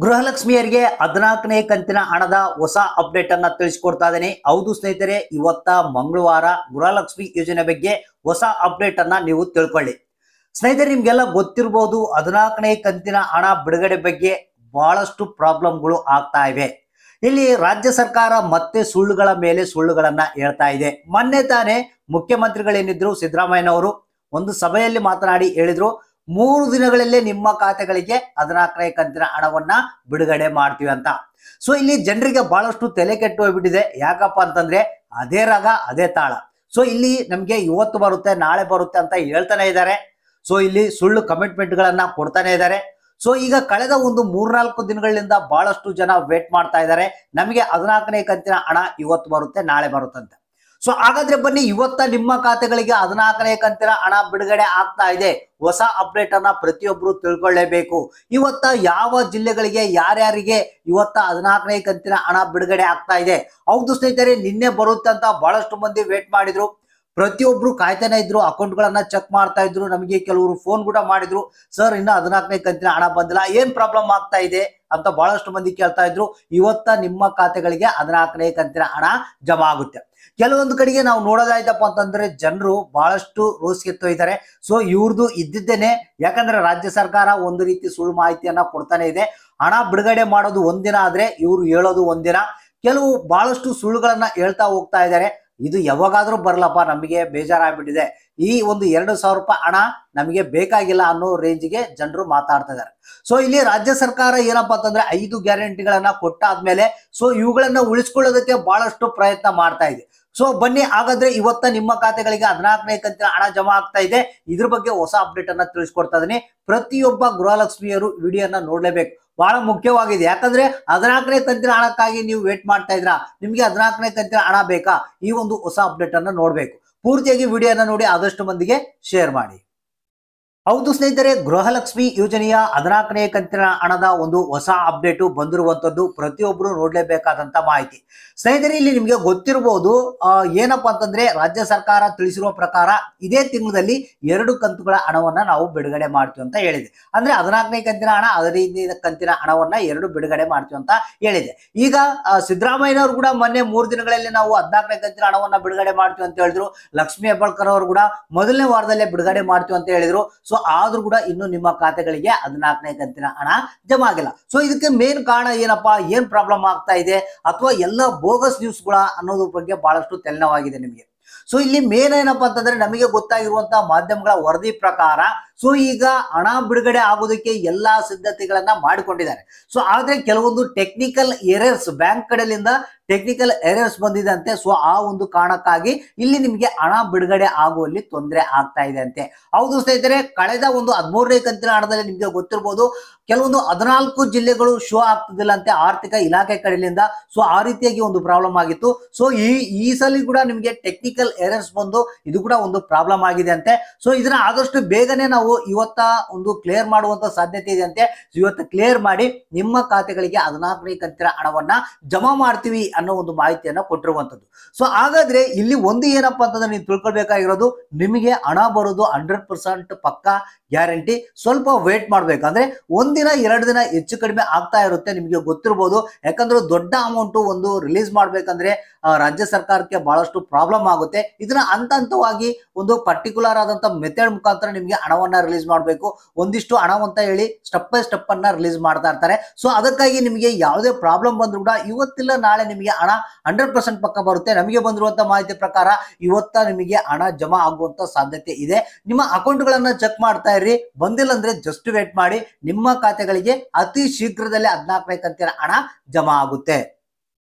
ಗೃಹಲಕ್ಷ್ಮಿಯರಿಗೆ 14ನೇ ಕಂತಿನ ಹಣದ ಹೊಸ ಅಪ್ಡೇಟ್ ಅನ್ನ ತಿಳಿಸಿಕೊಡ್ತಾ ಇದ್ದೀನಿ. ಹೌದು ಸ್ನೇಹಿತರೆ, ಇವತ್ತ ಮಂಗಳವಾರ ಗೃಹಲಕ್ಷ್ಮಿ ಯೋಜನೆ ಬಗ್ಗೆ ಹೊಸ ಅಪ್ಡೇಟ್ ಅನ್ನ ನೀವು ತಿಳ್ಕೊಳ್ಳಿ. ಸ್ನೇಹಿತರೆ, ನಿಮ್ಗೆಲ್ಲ ಗೊತ್ತಿರಬಹುದು 14ನೇ ಕಂತಿನ ಹಣ ಬಿಡುಗಡೆ ಬಗ್ಗೆ ಬಹಳಷ್ಟು ಪ್ರಾಬ್ಲಮ್ಗಳು ಆಗ್ತಾ ಇವೆ. ಇಲ್ಲಿ ರಾಜ್ಯ ಸರ್ಕಾರ ಮತ್ತೆ ಸುಳ್ಳುಗಳ ಮೇಲೆ ಸುಳ್ಳುಗಳನ್ನ ಹೇಳ್ತಾ ಇದೆ. ಮೊನ್ನೆ ತಾನೇ ಮುಖ್ಯಮಂತ್ರಿಗಳೇನಿದ್ರು ಸಿದ್ದರಾಮಯ್ಯನವರು ಒಂದು ಸಭೆಯಲ್ಲಿ ಮಾತನಾಡಿ ಹೇಳಿದ್ರು, 3 ದಿನಗಳಲ್ಲೇ ನಿಮ್ಮ ಖಾತೆಗಳಿಗೆ 14ನೇ ಕಂತಿನ ಹಣವನ್ನ ಬಿಡುಗಡೆ ಮಾಡ್ತೀವಿ ಅಂತ. ಸೊ ಇಲ್ಲಿ ಜನರಿಗೆ ಬಹಳಷ್ಟು ತಲೆ ಕೆಟ್ಟು ಹೋಗ್ಬಿಟ್ಟಿದೆ. ಯಾಕಪ್ಪ ಅಂತಂದ್ರೆ ಅದೇ ರಾಗ ಅದೇ ತಾಳ. ಸೊ ಇಲ್ಲಿ ನಮ್ಗೆ ಇವತ್ತು ಬರುತ್ತೆ ನಾಳೆ ಬರುತ್ತೆ ಅಂತ ಹೇಳ್ತಾನೆ ಇದ್ದಾರೆ. ಸೊ ಇಲ್ಲಿ ಸುಳ್ಳು ಕಮಿಟ್ಮೆಂಟ್ ಗಳನ್ನ ಕೊಡ್ತಾನೆ ಇದ್ದಾರೆ. ಸೊ ಈಗ ಕಳೆದ ಒಂದು 3-4 ದಿನಗಳಿಂದ ಬಹಳಷ್ಟು ಜನ ವೇಟ್ ಮಾಡ್ತಾ ಇದ್ದಾರೆ, ನಮಗೆ 14ನೇ ಕಂತಿನ ಹಣ ಇವತ್ತು ಬರುತ್ತೆ ನಾಳೆ ಬರುತ್ತಂತೆ. ಸೊ ಹಾಗಾದ್ರೆ ಬನ್ನಿ, ಇವತ್ತ ನಿಮ್ಮ ಖಾತೆಗಳಿಗೆ 14ನೇ ಕಂತಿನ ಹಣ ಬಿಡುಗಡೆ ಆಗ್ತಾ ಇದೆ. ಹೊಸ ಅಪ್ಡೇಟ್ ಅನ್ನ ಪ್ರತಿಯೊಬ್ರು ತಿಳ್ಕೊಳ್ಳೇಬೇಕು. ಇವತ್ತ ಯಾವ ಜಿಲ್ಲೆಗಳಿಗೆ ಯಾರ್ಯಾರಿಗೆ ಇವತ್ತ 14ನೇ ಕಂತಿನ ಹಣ ಬಿಡುಗಡೆ ಆಗ್ತಾ ಇದೆ? ಹೌದು ಸ್ನೇಹಿತರೆ, ನಿನ್ನೆ ಬರುತ್ತೆ ಅಂತ ಬಹಳಷ್ಟು ಮಂದಿ ವೇಟ್ ಮಾಡಿದ್ರು. ಪ್ರತಿಯೊಬ್ರು ಕಾಯ್ತಾನೆ ಇದ್ರು, ಅಕೌಂಟ್ಗಳನ್ನ ಚೆಕ್ ಮಾಡ್ತಾ ಇದ್ರು. ನಮಗೆ ಕೆಲವರು ಫೋನ್ ಕೂಡ ಮಾಡಿದ್ರು, ಸರ್ ಇನ್ನ 14ನೇ ಕಂತಿನ ಹಣ ಬಂದಿಲ್ಲ, ಏನ್ ಪ್ರಾಬ್ಲಮ್ ಆಗ್ತಾ ಇದೆ ಅಂತ ಬಹಳಷ್ಟು ಮಂದಿ ಕೇಳ್ತಾ ಇದ್ರು. ಇವತ್ತ ನಿಮ್ಮ ಖಾತೆಗಳಿಗೆ 14ನೇ ಕಂತಿನ ಹಣ ಜಮಾ ಆಗುತ್ತೆ. ಕೆಲವೊಂದು ಕಡೆಗೆ ನಾವು ನೋಡೋದಾಯ್ತಪ್ಪ ಅಂತಂದ್ರೆ ಜನರು ಬಹಳಷ್ಟು ರೋಸ್ಗೆತ್ತೋ ಇದ್ದಾರೆ. ಸೊ ಇವ್ರದ್ದು ಇದ್ದಿದ್ದೇನೆ, ಯಾಕಂದ್ರೆ ರಾಜ್ಯ ಸರ್ಕಾರ ಒಂದು ರೀತಿ ಸುಳ್ಳು ಮಾಹಿತಿಯನ್ನ ಕೊಡ್ತಾನೆ ಇದೆ. ಹಣ ಬಿಡುಗಡೆ ಮಾಡೋದು ಒಂದಿನ ಆದ್ರೆ ಇವ್ರು ಹೇಳೋದು ಒಂದಿನ. ಕೆಲವು ಬಹಳಷ್ಟು ಸುಳ್ಳುಗಳನ್ನ ಹೇಳ್ತಾ ಹೋಗ್ತಾ ಇದ್ದಾರೆ. ಇದು ಯಾವಾಗಾದ್ರೂ ಬರ್ಲಪ್ಪ, ನಮಗೆ ಬೇಜಾರಾಗ್ಬಿಟ್ಟಿದೆ, ಈ ಒಂದು 2,000 ರೂಪಾಯಿ ಹಣ ನಮಗೆ ಬೇಕಾಗಿಲ್ಲ ಅನ್ನೋ ರೇಂಜ್ಗೆ ಜನರು ಮಾತಾಡ್ತಾ ಇದ್ದಾರೆ. ಸೊ ಇಲ್ಲಿ ರಾಜ್ಯ ಸರ್ಕಾರ ಏನಪ್ಪಾ ಅಂತಂದ್ರೆ 5 ಗ್ಯಾರಂಟಿಗಳನ್ನ ಕೊಟ್ಟಾದ್ಮೇಲೆ ಸೊ ಇವುಗಳನ್ನ ಉಳಿಸ್ಕೊಳ್ಳೋದಕ್ಕೆ ಬಹಳಷ್ಟು ಪ್ರಯತ್ನ ಮಾಡ್ತಾ ಇದೆ. ಸೊ ಬನ್ನಿ, ಹಾಗಾದ್ರೆ ಇವತ್ತ ನಿಮ್ಮ ಖಾತೆಗಳಿಗೆ 14ನೇ ಕಂತಿನ ಹಣ ಜಮಾ ಆಗ್ತಾ ಇದೆ. ಇದ್ರ ಬಗ್ಗೆ ಹೊಸ ಅಪ್ಡೇಟ್ ಅನ್ನ ತಿಳಿಸ್ಕೊಡ್ತಾ ಇದೀನಿ. ಪ್ರತಿಯೊಬ್ಬ ಗೃಹಲಕ್ಷ್ಮಿಯರು ವಿಡಿಯೋನ ನೋಡ್ಲೇಬೇಕು, ಬಹಳ ಮುಖ್ಯವಾಗಿದೆ. ಯಾಕಂದ್ರೆ 14ನೇ ಕಂತಿನ ಹಣಕ್ಕಾಗಿ ನೀವು ವೇಟ್ ಮಾಡ್ತಾ ಇದ್ರಾ, ನಿಮ್ಗೆ 14ನೇ ಕಂತಿನ ಹಣ ಬೇಕಾ? ಈ ಒಂದು ಹೊಸ ಅಪ್ಡೇಟ್ ಅನ್ನ ನೋಡ್ಬೇಕು. ಪೂರ್ತಿಯಾಗಿ ವಿಡಿಯೋನ ನೋಡಿ ಆದಷ್ಟು ಮಂದಿಗೆ ಶೇರ್ ಮಾಡಿ. ಹೌದು ಸ್ನೇಹಿತರೆ, ಗೃಹಲಕ್ಷ್ಮಿ ಯೋಜನೆಯ 14ನೇ ಕಂತಿನ ಹಣದ ಒಂದು ಹೊಸ ಅಪ್ಡೇಟ್ ಬಂದಿರುವಂತದ್ದು ಪ್ರತಿಯೊಬ್ರು ನೋಡ್ಲೇಬೇಕಾದಂತ ಮಾಹಿತಿ. ಸ್ನೇಹಿತರೆ, ಇಲ್ಲಿ ನಿಮ್ಗೆ ಗೊತ್ತಿರಬಹುದು, ಏನಪ್ಪಾ ಅಂತಂದ್ರೆ ರಾಜ್ಯ ಸರ್ಕಾರ ತಿಳಿಸಿರುವ ಪ್ರಕಾರ ಇದೇ ತಿಂಗಳಲ್ಲಿ 2 ಕಂತುಗಳ ಹಣವನ್ನ ನಾವು ಬಿಡುಗಡೆ ಮಾಡ್ತೀವಿ ಅಂತ ಹೇಳಿದೆ. ಅಂದ್ರೆ 14ನೇ ಕಂತಿನ ಹಣ, 15ನೇ ಕಂತಿನ ಹಣವನ್ನ 2 ಬಿಡುಗಡೆ ಮಾಡ್ತೀವಿ ಅಂತ ಹೇಳಿದೆ. ಈಗ ಸಿದ್ದರಾಮಯ್ಯನವರು ಕೂಡ ಮೊನ್ನೆ 3 ದಿನಗಳಲ್ಲಿ ನಾವು 14ನೇ ಕಂತಿನ ಹಣವನ್ನ ಬಿಡುಗಡೆ ಮಾಡ್ತೀವಿ ಅಂತ ಹೇಳಿದ್ರು. ಲಕ್ಷ್ಮೀ ಹೆಬ್ಬಾಳ್ಕರ್ ಅವರು ಕೂಡ ಮೊದಲನೇ ವಾರದಲ್ಲೇ ಬಿಡುಗಡೆ ಮಾಡ್ತೀವಿ ಅಂತ ಹೇಳಿದ್ರು. ಸೊ ಆದ್ರೂ ಕೂಡ ಇನ್ನು ನಿಮ್ಮ ಖಾತೆಗಳಿಗೆ 14ನೇ ಕಂತಿನ ಹಣ ಜಮಾ ಆಗಿಲ್ಲ. ಸೊ ಇದಕ್ಕೆ ಮೇನ್ ಕಾರಣ ಏನಪ್ಪಾ, ಏನ್ ಪ್ರಾಬ್ಲಮ್ ಆಗ್ತಾ ಇದೆ, ಅಥವಾ ಎಲ್ಲ ಬೋಗಸ್ ನ್ಯೂಸ್ಗಳ ಅನ್ನೋದ್ರ ಬಗ್ಗೆ ಬಹಳಷ್ಟು ತೆಲ್ಲವಾಗಿದೆ ನಿಮಗೆ. ಸೊ ಇಲ್ಲಿ ಮೇನ್ ಏನಪ್ಪಾ ಅಂತಂದ್ರೆ ನಮಗೆ ಗೊತ್ತಾಗಿರುವಂತಹ ಮಾಧ್ಯಮಗಳ ವರದಿ ಪ್ರಕಾರ ಸೊ ಈಗ ಹಣ ಬಿಡುಗಡೆ ಆಗೋದಕ್ಕೆ ಎಲ್ಲಾ ಸಿದ್ಧತೆಗಳನ್ನ ಮಾಡಿಕೊಂಡಿದ್ದಾರೆ. ಸೊ ಆದ್ರೆ ಕೆಲವೊಂದು ಟೆಕ್ನಿಕಲ್ ಎರರ್ಸ್, ಬ್ಯಾಂಕ್ ಕಡೆಯಿಂದ ಟೆಕ್ನಿಕಲ್ ಎರರ್ಸ್ ಬಂದಿದೆ ಅಂತೆ. ಸೊ ಆ ಒಂದು ಕಾರಣಕ್ಕಾಗಿ ಇಲ್ಲಿ ನಿಮ್ಗೆ ಹಣ ಬಿಡುಗಡೆ ಆಗುವಲ್ಲಿ ತೊಂದರೆ ಆಗ್ತಾ ಇದೆ ಅಂತೆ. ಹೌದು ಸ್ನೇಹಿತರೆ, ಕಳೆದ ಒಂದು 13ನೇ ಕಂತಿನ ಹಣದಲ್ಲಿ ನಿಮ್ಗೆ ಗೊತ್ತಿರಬಹುದು, ಕೆಲವೊಂದು 14 ಜಿಲ್ಲೆಗಳು ಶೋ ಆಗ್ತಿದ್ದಿಲ್ಲ ಅಂತೆ ಆರ್ಥಿಕ ಇಲಾಖೆ ಕಡೆಯಿಂದ. ಸೊ ಆ ರೀತಿಯಾಗಿ ಒಂದು ಪ್ರಾಬ್ಲಮ್ ಆಗಿತ್ತು. ಸೊ ಈ ಸಲ ಕೂಡ ನಿಮ್ಗೆ ಟೆಕ್ನಿಕಲ್ ಎರರ್ಸ್ ಬಂದು ಇದು ಕೂಡ ಒಂದು ಪ್ರಾಬ್ಲಮ್ ಆಗಿದೆ ಅಂತೆ. ಸೊ ಇದನ್ನ ಆದಷ್ಟು ಬೇಗನೆ ನಾವು ಇವತ್ತ ಒಂದು ಕ್ಲಿಯರ್ ಮಾಡುವಂತ ಸಾಧ್ಯತೆ ಇದೆ ಅಂತೆ. ಇವತ್ತು ಕ್ಲಿಯರ್ ಮಾಡಿ ನಿಮ್ಮ ಖಾತೆಗಳಿಗೆ 14ನೇ ಕಂತಿನ ಹಣವನ್ನ ಜಮಾ ಮಾಡ್ತೀವಿ ಅನ್ನೋ ಒಂದು ಮಾಹಿತಿಯನ್ನ ಕೊಟ್ಟಿರುವಂತದ್ದು. ಸೊ ಹಾಗಾದ್ರೆ ಇಲ್ಲಿ ಒಂದು ಏನಪ್ಪಾ ಅಂತಂದ್ರೆ ನೀವು ತಿಳ್ಕೊಳ್ಬೇಕಾಗಿರೋದು, ನಿಮಗೆ ಹಣ ಬರೋದು 100% ಪಕ್ಕಾ ಗ್ಯಾರಂಟಿ. ಸ್ವಲ್ಪ ವೇಟ್ ಮಾಡ್ಬೇಕು. ಅಂದ್ರೆ 1 ದಿನ 2 ದಿನ ಹೆಚ್ಚು ಕಡಿಮೆ ಆಗ್ತಾ ಇರುತ್ತೆ, ನಿಮಗೆ ಗೊತ್ತಿರಬಹುದು. ಯಾಕಂದ್ರೆ ದೊಡ್ಡ ಅಮೌಂಟ್ ಒಂದು ರಿಲೀಸ್ ಮಾಡ್ಬೇಕಂದ್ರೆ ರಾಜ್ಯ ಸರ್ಕಾರಕ್ಕೆ ಬಹಳಷ್ಟು ಪ್ರಾಬ್ಲಮ್ ಆಗುತ್ತೆ. ಇದನ್ನ ಹಂತವಾಗಿ ಒಂದು ಪರ್ಟಿಕ್ಯುಲರ್ ಆದಂತ ಮೆಥಡ್ ಮುಖಾಂತರ ನಿಮ್ಗೆ ಹಣವನ್ನ ರಿಲೀಸ್ ಮಾಡಬೇಕು. ಒಂದಿಷ್ಟು ಹಣವಂತ ಹೇಳಿ ಸ್ಟೆಪ್ ಬೈ ಸ್ಟೆಪ್ ಅನ್ನ ರಿಲೀಸ್ ಮಾಡ್ತಾ ಇರ್ತಾರೆ. ಸೊ ಅದಕ್ಕಾಗಿ ನಿಮಗೆ ಯಾವುದೇ ಪ್ರಾಬ್ಲಮ್ ಬಂದ್ರು ಕೂಡ ಇವತ್ತಿಲ್ಲ ನಾಳೆ ನಿಮಗೆ ಹಣ 100% ಪಕ್ಕ ಬರುತ್ತೆ. ನಮಗೆ ಬಂದಿರುವಂತ ಮಾಹಿತಿ ಪ್ರಕಾರ ಇವತ್ತ ನಿಮಗೆ ಹಣ ಜಮಾ ಆಗುವಂತ ಸಾಧ್ಯತೆ ಇದೆ. ನಿಮ್ಮ ಅಕೌಂಟ್ಗಳನ್ನ ಚೆಕ್ ಮಾಡ್ತಾ ಇರಿ, ಬಂದಿಲ್ಲ ಅಂದ್ರೆ ಜಸ್ಟ್ ವೇಟ್ ಮಾಡಿ. ನಿಮ್ಮ ಖಾತೆಗಳಿಗೆ ಅತಿ ಶೀಘ್ರದಲ್ಲೇ 14ನೇ ಕಂತಿನ ಹಣ ಜಮಾ ಆಗುತ್ತೆ.